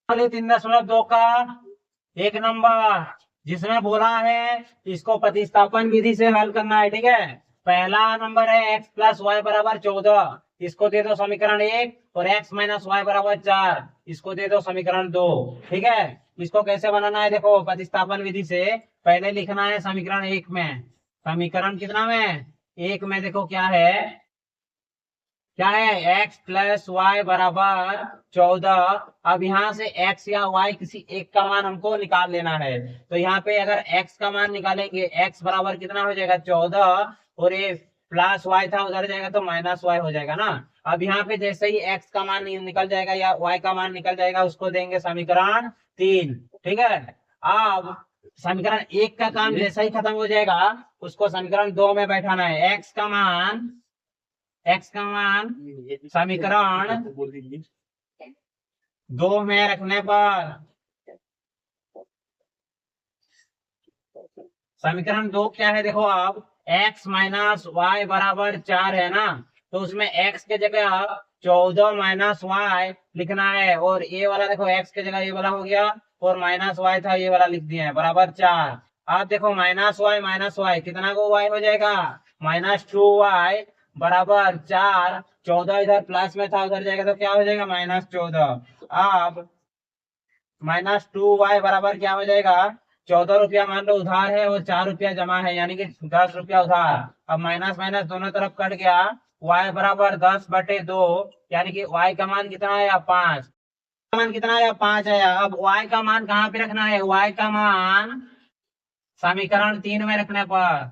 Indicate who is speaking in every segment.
Speaker 1: 3.2 का एक नंबर जिसमें बोला है इसको प्रतिस्थापन विधि से हल करना है। ठीक है, पहला नंबर है x प्लस वाई बराबर 14, इसको दे दो समीकरण 1, और x माइनस वाई बराबर 4, इसको दे दो समीकरण 2। ठीक है, इसको कैसे बनाना है, देखो प्रतिस्थापन विधि से पहले लिखना है समीकरण 1 में। समीकरण कितना में, 1 में देखो क्या है, क्या है, x प्लस वाई बराबर 14। अब यहाँ से x या y किसी एक का मान हमको निकाल लेना है। तो यहाँ पे अगर x का मान निकालेंगे, x बराबर कितना हो जाएगा 14, और ये प्लस y था उधर जाएगा तो माइनस y हो जाएगा ना। अब यहाँ पे जैसे ही x का मान निकल जाएगा या y का मान निकल जाएगा, उसको देंगे समीकरण 3। ठीक है, अब समीकरण 1 का काम जैसा ही खत्म हो जाएगा, उसको समीकरण 2 में बैठाना है। x का मान समीकरण 2 में रखने पर, समीकरण 2 क्या है, देखो आप x माइनस वाई बराबर 4 है ना, तो उसमें x के जगह 14 माइनस वाई लिखना है, और ये वाला देखो x के जगह ये वाला हो गया, और माइनस वाई था ये वाला लिख दिया है बराबर 4। अब देखो माइनस वाई कितना को y हो जाएगा, -2y बराबर 4। 14 इधर प्लस में था उधर जाएगा तो क्या हो जाएगा, -14। अब -2y बराबर क्या हो जाएगा, 14 रुपया मान लो उधार है और 4 रुपया जमा है, यानी कि 10 रुपया उधार। अब माइनस माइनस दोनों तरफ कट गया, y बराबर 10/2, यानी कि y का मान कितना आया, 5। मान कितना आया, 5 आया। अब y का मान कहाँ पे रखना है, y का मान समीकरण 3 में रखने पर,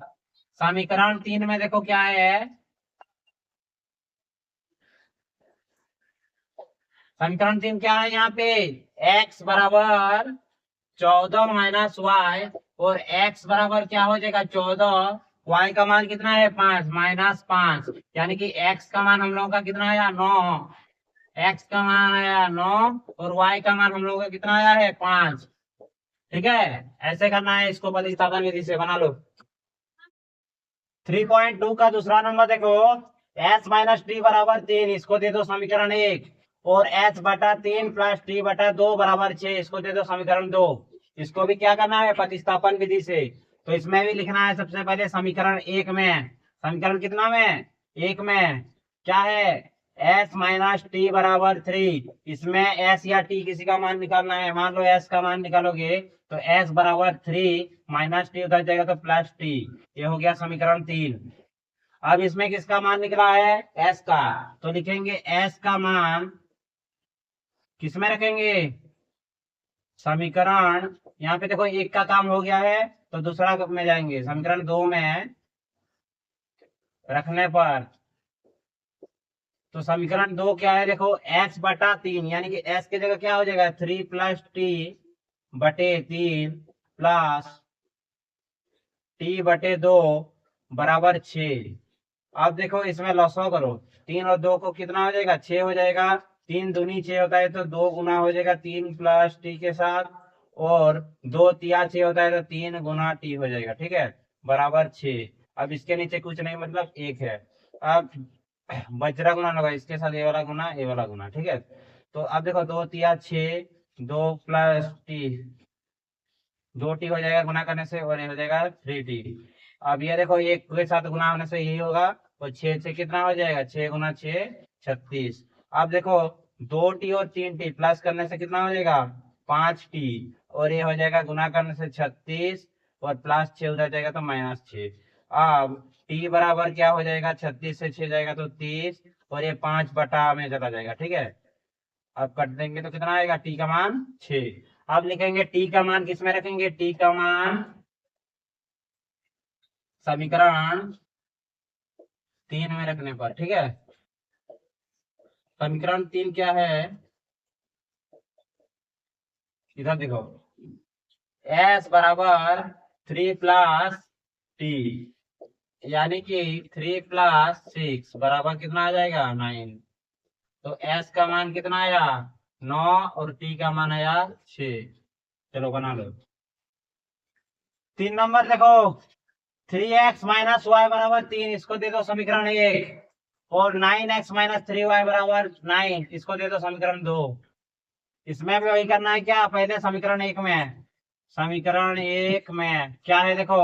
Speaker 1: समीकरण 3 में देखो क्या है, समीकरण 3 क्या है यहाँ पे, x बराबर 14 माइनस वाई, और x बराबर क्या हो जाएगा 14, y का मान कितना है 5, -5, यानी कि x का मान हम लोगों का कितना आया 9, x का मान आया 9, और y का मान हम लोगों का कितना आया है 5। ठीक है, ऐसे करना है इसको, प्रतिस्थापन विधि से बना लो। 3.2 का दूसरा नंबर देखो, h माइनस टी बराबर 3, इसको दे दो समीकरण 1, और h/3 प्लस t/2 बराबर 6, इसको दे दो समीकरण 2। इसको भी क्या करना है, प्रतिस्थापन विधि से। तो इसमें भी लिखना है सबसे पहले समीकरण 1 में, समीकरण कितना में, 1 में क्या है, s माइनस टी बराबर 3, इसमें s या t किसी का मान निकालना है। मान लो s का मान निकालोगे तो s बराबर 3, माइनस टी उधर जाएगा तो प्लस टी, ये हो गया समीकरण 3। अब इसमें किसका मान निकला है, s का, तो लिखेंगे s का मान किसमें रखेंगे, समीकरण, यहाँ पे देखो 1 का काम हो गया है तो दूसरा में जाएंगे, समीकरण 2 में रखने पर। तो समीकरण 2 क्या है, देखो x/3, यानी कि s की जगह क्या हो जाएगा 3 + t/3 प्लस t/2 बराबर 6। अब देखो इसमें लॉसो करो, 3 और 2 को कितना हो जाएगा, 6 हो जाएगा। 3 दूनी 6 होता है तो 2 गुना हो जाएगा 3 + t के साथ, और 2 तिया 6 होता है तो 3 गुना t हो जाएगा। ठीक है, बराबर 6। अब इसके नीचे कुछ नहीं, मतलब 1 है। अब बजरा गुना लगा, इसके साथ ये वाला गुना ये वाला गुना। ठीक है, तो अब देखो 2 तिया 6, 2 + t, 2t हो जाएगा गुना करने से, और ये हो जाएगा 3t। अब ये देखो एक के साथ गुना होने से यही होगा, और 6 से कितना हो जाएगा, 6 गुना 6 36। अब देखो 2t और 3t प्लस करने से कितना हो जाएगा 5t, और ये हो जाएगा गुना करने से 36, और प्लस 6 उधर जाएगा तो -6। अब t बराबर क्या हो जाएगा, 36 से 6 जाएगा तो 30, और ये 5/में चला जाएगा। ठीक है, अब कट देंगे तो कितना आएगा, t का मान 6। अब लिखेंगे t का मान किसमें रखेंगे, t का मान समीकरण 3 में रखने पर। ठीक है, समीकरण 3 क्या है, इधर देखो, s बराबर 3 + t, यानी कि 3 + 6 बराबर कितना आ जाएगा 9। तो s का मान कितना आया 9, और t का मान आया 6। चलो बना लो। 3 नंबर देखो, 3x माइनस वाई बराबर 3, इसको दे दो समीकरण 1, और 9x - 3y बराबर 9, इसको दे दो समीकरण 2। इसमें भी वही करना है क्या, पहले समीकरण एक में है, समीकरण एक में क्या है देखो,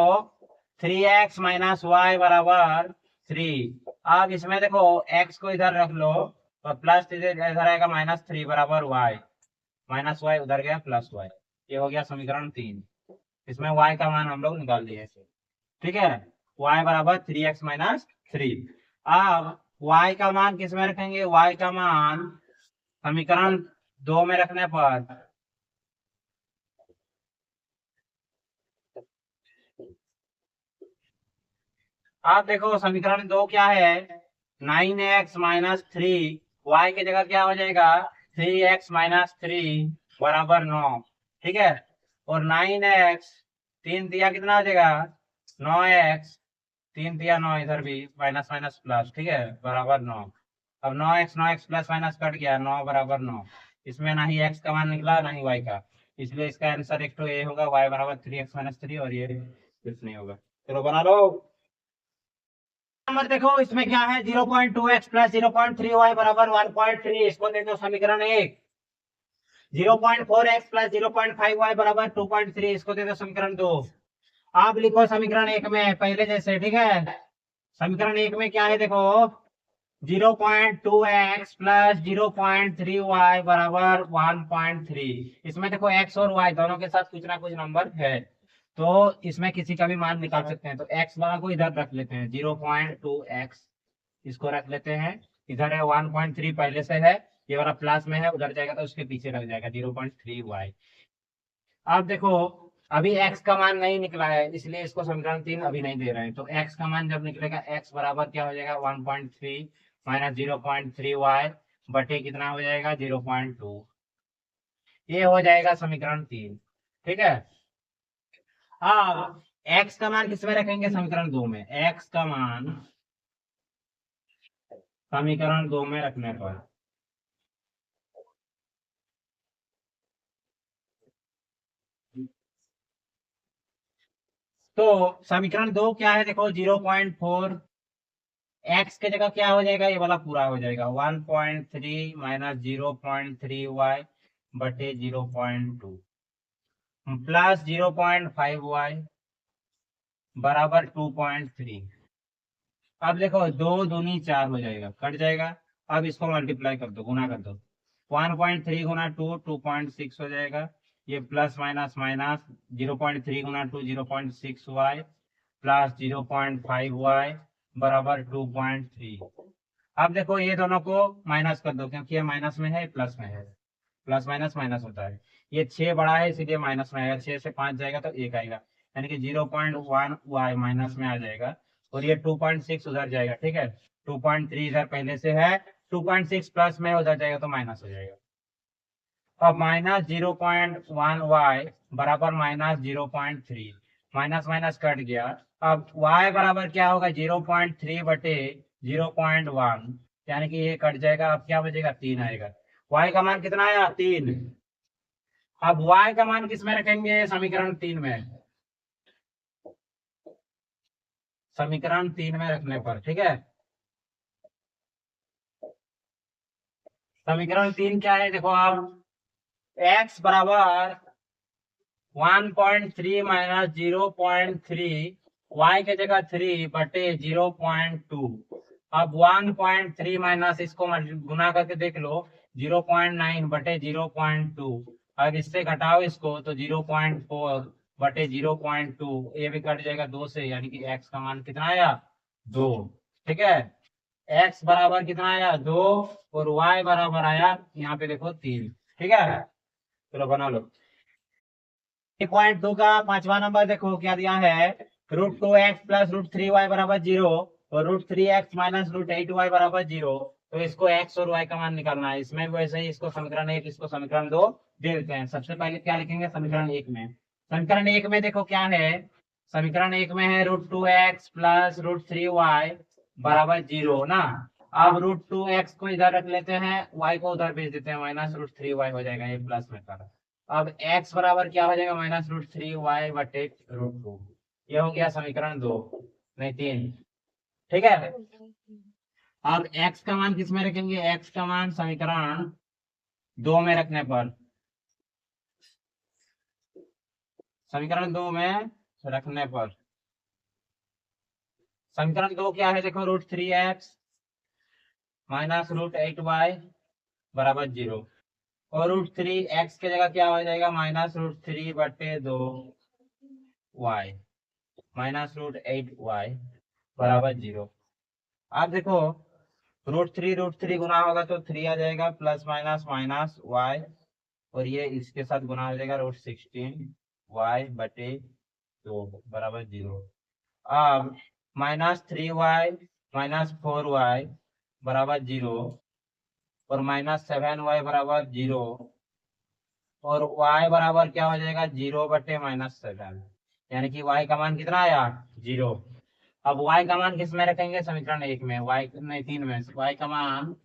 Speaker 1: 3x माइनस वाई बराबर 3। अब इसमें देखो x को इधर रख लो और प्लस इधर आएगा -3 बराबर y, माइनस वाई उधर गया प्लस वाई, ये हो गया समीकरण 3। इसमें y का मान हम लोग निकाल दिए, ठीक है, y बराबर 3x-3। अब y का मान किस में रखेंगे, y का मान समीकरण 2 में रखने पर आप देखो समीकरण 2 क्या है, 9x-3, y की जगह क्या हो जाएगा 3x-3 बराबर 9, ठीक है, और 9x 3 दिया कितना हो जाएगा 9x, 3 दिया 9, इधर भी माइनस माइनस प्लस, ठीक है, बराबर 9। अब 9x प्लस माइनस कट गया, 9 बराबर 9, इसमें ना ही x का मान निकला ना ही y का, इसलिए इसका आंसर एक तो ये होगा y बराबर 3x-3, और ये कुछ नहीं होगा। चलो बना लो नंबर। देखो इसमें क्या है, 0.2x प्लस 0.3y बराबर 1.3, इसको दे दो समीकरण एक। 0.4x प्लस 0.5y बराबर 2.3, इसको दे दो समीकरण 2। आप लिखो समीकरण एक में पहले जैसे, ठीक है, समीकरण एक में क्या है देखो, 0.2x प्लस 0.3y बराबर 1.3। इसमें देखो x और y दोनों के साथ कुछ ना कुछ नंबर है, तो इसमें किसी का भी मान निकाल सकते हैं। तो x वाला को इधर रख लेते हैं, 0.2x इसको रख लेते हैं, इधर है 1.3 पहले से है, ये वाला प्लस में है, उधर जाएगा तो उसके पीछे रख जाएगा 0.3y। अब देखो अभी x का मान नहीं निकला है, इसलिए इसको समीकरण 3 अभी नहीं दे रहे हैं। तो x का मान जब निकलेगा, x बराबर क्या हो जाएगा 1.3 माइनस 0.3y बटे कितना हो जाएगा 0.2, ये हो जाएगा समीकरण 3, ठीक है। अब x का मान किसमें रखेंगे, समीकरण 2 में, x का मान समीकरण 2 में रखने पर तो समीकरण 2 क्या है देखो, 0.4 x के जगह क्या हो जाएगा, ये वाला पूरा हो जाएगा 1.3 माइनस 0.3y बटे 0.2 प्लस 0.5y बराबर 2.3। अब देखो 2 दूनी 4 हो जाएगा, कट जाएगा। अब इसको मल्टीप्लाई कर दो, गुना कर दो, 1.3 गुना 2 2.6 हो जाएगा, ये प्लस माइनस माइनस 0.3 गुना 2 0.6y प्लस 0.5y बराबर 2.3। अब देखो ये दोनों को माइनस कर दो, क्योंकि ये माइनस में है प्लस में है, प्लस माइनस माइनस होता है, ये 6 बड़ा है इसीलिए माइनस में आएगा, 6 से 5 जाएगा तो 1 आएगा, यानी कि 0.1y माइनस में आ जाएगा, और ये 2.6 उधर जाएगा, ठीक है, 2.3 इधर पहले से है, 2.6 प्लस में उधर जाएगा तो माइनस हो जाएगा। अब माइनस 0.1y बराबर माइनस 0.3, माइनस माइनस कट गया। अब y बराबर क्या होगा 0.3 बटे 0.1, यानी कि ये कट जाएगा, अब क्या बचेगा 3 आएगा, y का मान कितना आया 3। अब y का मान किस में रखेंगे, समीकरण 3 में, समीकरण 3 में रखने पर, ठीक है, समीकरण 3 क्या है देखो, आप x बराबर 1.3 माइनस 0.3, y के जगह 3 बटे 0.2। अब 1.3 माइनस इसको गुना करके देख लो, 0.9 बटे 0.2, अब इससे घटाओ इसको तो 0.4 बटे 0.2, ये भी कट जाएगा 2 से, यानी कि x का मान कितना आया 2, ठीक है, x बराबर कितना आया 2, और y बराबर आया यहाँ पे देखो 3, ठीक है। चलो बना लो। 3.2 का 5वां नंबर देखो क्या दिया है, √2x प्लस √3y बराबर 0, और √3x माइनस √8y बराबर 0। तो इसको x और y का मान निकालना है, इसमें वैसे ही इसको समीकरण 1 इसको समीकरण 2 दे देते हैं। सबसे पहले क्या लिखेंगे समीकरण 1 में, समीकरण 1 में देखो क्या है, समीकरण 1 में है √2x प्लस √3y बराबर 0 ना। अब √2x को इधर रख लेते हैं, y को उधर भेज देते हैं, माइनस √3y हो जाएगा, ये प्लस में था। अब x बराबर क्या हो जाएगा माइनस √3y बटे √2, ये हो गया समीकरण 2, नहीं 3, ठीक है। अब x का मान किस में रखेंगे, x का मान समीकरण 2 में रखने पर समीकरण 2 में रखने पर समीकरण 2 क्या है देखो, √3x माइनस √8y बराबर 0, और √3x की जगह क्या हो जाएगा, -√3/2y -√8y बराबर 0। आप देखो √3 गुना होगा तो 3 आ जाएगा, प्लस माइनस माइनस y, और ये इसके साथ गुना हो जाएगा √16y/2 बराबर 0। अब -3y -4y बराबर 0, और -7y बराबर 0, और y बराबर क्या हो जाएगा, 0/-7, यानी कि y का मान कितना आया, 0। अब y का मान किस में रखेंगे, समीकरण 1 में, y नहीं 3 में, y का मान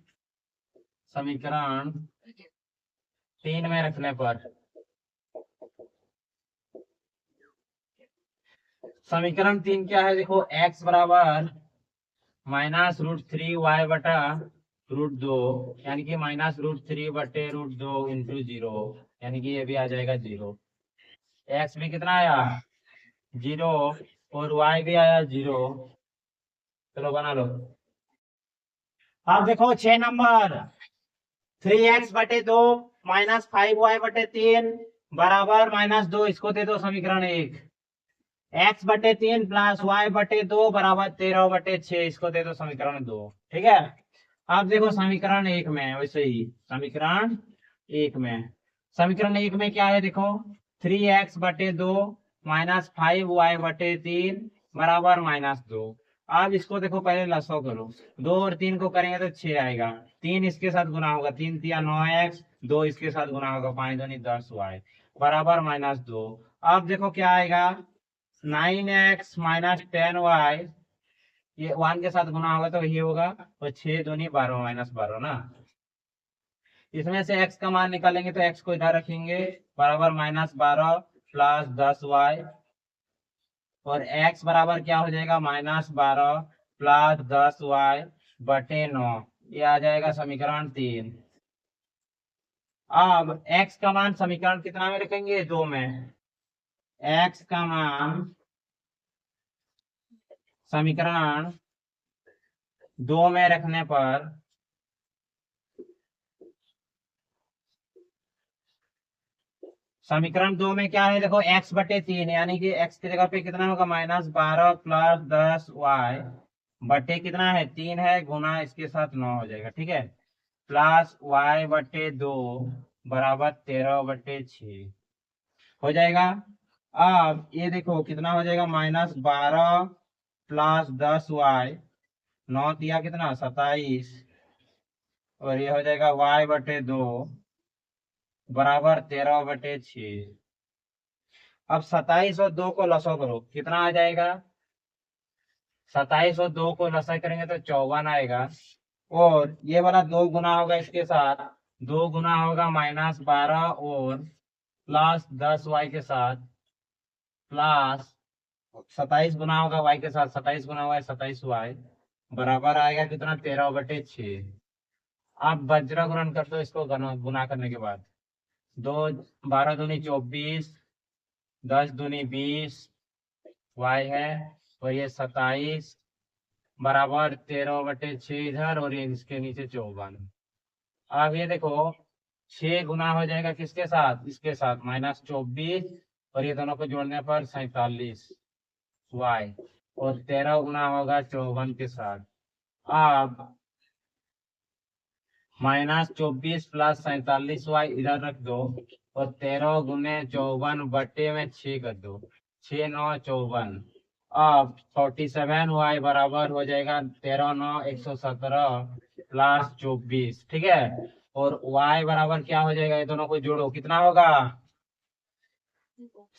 Speaker 1: समीकरण 3 में रखने पर समीकरण 3 क्या है देखो, x बराबर -√3y/√2, यानी कि -√3/√2 इंटू 0, यानी कि ये भी आ जाएगा 0। x भी कितना आया, 0, और y भी आया 0। चलो बना लो। अब देखो 6 नंबर, 3x/2 -5y/3 बराबर -2, इसको दे दो समीकरण 1। x/3 प्लस y/2 बराबर 13/6, इसको दे दो समीकरण 2। ठीक है, अब देखो समीकरण 1 में वैसे ही समीकरण 1 में क्या है देखो, 3x/2 -5y/3 बराबर -2। अब इसको देखो पहले लसो करो, 2 और 3 को करेंगे तो 6 आएगा, 3 इसके साथ गुना होगा, 3 तिया 9x, 2 इसके साथ गुना होगा, 5 दूनी 10y बराबर -2। अब देखो क्या आएगा, 9x -10y, ये 1 के साथ गुना होगा तो ये होगा, और 6 दूनी 12 -12 ना। इसमें से x का मान निकालेंगे तो x को इधर रखेंगे, बराबर -12 प्लस 10y, और x बराबर क्या हो जाएगा, -12 प्लस 10y/9, ये आ जाएगा समीकरण 3। अब x का मान समीकरण कितना में रखेंगे, 2 में। x का मान समीकरण 2 में रखने पर समीकरण 2 में क्या है देखो, x/3, यानी कि x की जगह पे कितना होगा, -12 प्लस 10y कितना है, 3 है, गुना इसके साथ 9 हो जाएगा। ठीक है, प्लस y/2 बराबर 13/6 हो जाएगा। अब ये देखो कितना हो जाएगा, -12 प्लस 10y, 9 दिया कितना 27, और ये हो जाएगा y/2 बराबर 13/6। अब 27 और 2 को लसो करो, कितना आ जाएगा, 27 और 2 को लसा करेंगे तो 54 आएगा, और ये वाला 2 गुना होगा इसके साथ, 2 गुना होगा -12 और प्लस 10y के साथ, प्लस 27 गुना होगा y के साथ, 27 गुना हुआ है 27y बराबर आएगा कितना, 13/6। आप वज्र गुणन कर दो इसको, गुना करने के बाद, 2 12 दूनी 24, 10 दूनी 20 y है, और ये 27 बराबर 13/6 इधर, और ये इसके नीचे 54। अब ये देखो 6 गुना हो जाएगा किसके साथ, इसके साथ, -24, और ये दोनों को जोड़ने पर 47y, और 13 गुना होगा 54 के साथ। अब -24 प्लस 47y इधर रख दो, और 13 गुने 54 बट्टे में 6 कर दो, 6 9 54। अब 47y बराबर हो जाएगा 13 9 117 प्लस 24। ठीक है, और y बराबर क्या हो जाएगा, ये दोनों को जोड़ो, कितना होगा,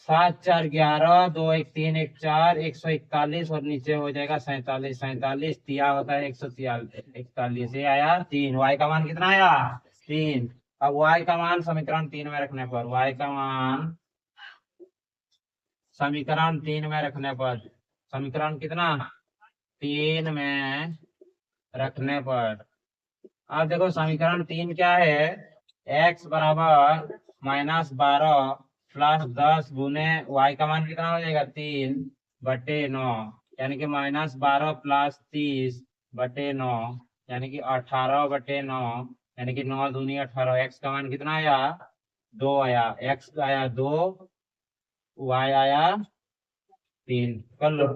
Speaker 1: 7 4 11 2 1 3 1 4 141, और नीचे हो जाएगा 47, 47 तिया होता है 141, ये आया 3। y का मान कितना आया, 3। अब y का मान समीकरण 3 में रखने पर, y का मान समीकरण 3 में रखने पर, समीकरण कितना, 3 में रखने पर, अब देखो समीकरण 3 क्या है, x बराबर -12 प्लस 10 गुने y का मान कितना हो जाएगा 3/9, यानी कि -12 प्लस 30/9, यानी कि 18/9, यानी कि 9 दूनी 18। x का मान कितना आया 2 आया, x आया 2, y आया 3। कर लो।